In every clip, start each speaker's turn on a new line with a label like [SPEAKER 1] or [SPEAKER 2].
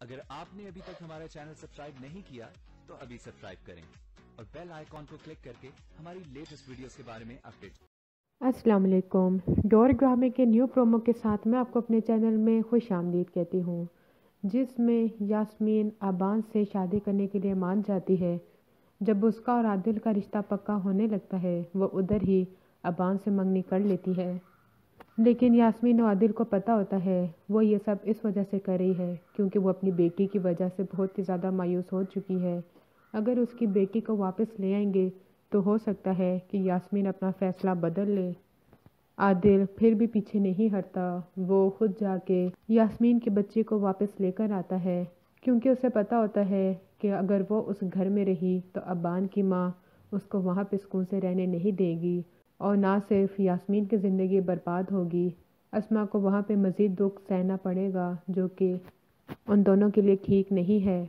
[SPEAKER 1] اگر آپ نے ابھی تک ہمارا چینل سبسکرائب نہیں کیا تو ابھی سبسکرائب کریں اور بیل آئیکن کو کلک کر کے ہماری لیٹسٹ ویڈیوز کے بارے میں اپڈیٹ۔
[SPEAKER 2] السلام علیکم۔ ڈور ڈرامے کے نیو پرومو کے ساتھ میں آپ کو اپنے چینل میں خوش آمدید کہتی ہوں، جس میں یاسمین ابان سے شادی کرنے کے لیے مان جاتی ہے۔ جب اس کا اور عادل کا رشتہ پکا ہونے لگتا ہے وہ ادھر ہی ابان سے منگنی کر لیتی ہے، لیکن یاسمین اور عادل کو پتہ ہوتا ہے وہ یہ سب اس وجہ سے کر رہی ہے کیونکہ وہ اپنی بیٹی کی وجہ سے بہت ہی زیادہ مایوس ہو چکی ہے۔ اگر اس کی بیٹی کو واپس لے آئیں گے تو ہو سکتا ہے کہ یاسمین اپنا فیصلہ بدل لے۔ عادل پھر بھی پیچھے نہیں ہٹتا، وہ خود جا کے یاسمین کے بچے کو واپس لے کر آتا ہے کیونکہ اسے پتہ ہوتا ہے کہ اگر وہ اس گھر میں رہی تو ابان کی ماں اس کو وہاں پہ سکون سے رہنے نہیں دے گی، اور نہ صرف یاسمین کی زندگی برباد ہوگی، اسما کو وہاں پہ مزید دکھ سہنا پڑے گا جو کہ ان دونوں کے لیے ٹھیک نہیں ہے۔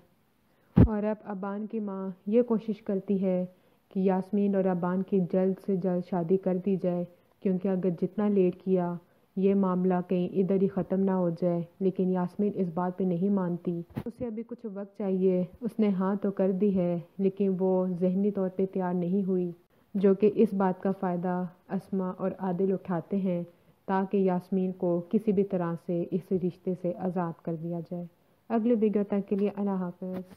[SPEAKER 2] اور اب ابان کی ماں یہ کوشش کرتی ہے کہ یاسمین اور ابان کی جلد سے جلد شادی کر دی جائے کیونکہ اگر جتنا لیٹ کیا یہ معاملہ کہیں ادھر ہی ختم نہ ہو جائے، لیکن یاسمین اس بات پہ نہیں مانتی۔ اسے ابھی کچھ وقت چاہیے، اس نے ہاں تو کر دی ہے لیکن وہ ذہنی طور پہ تیار نہیں ہوئی، جو کہ اس بات کا فائدہ اسما اور عادل اٹھاتے ہیں تاکہ یاسمین کو کسی بھی طرح سے اس رشتے سے آزاد کر دیا جائے۔ اگلے ویڈیو تک کے لیے اللہ حافظ۔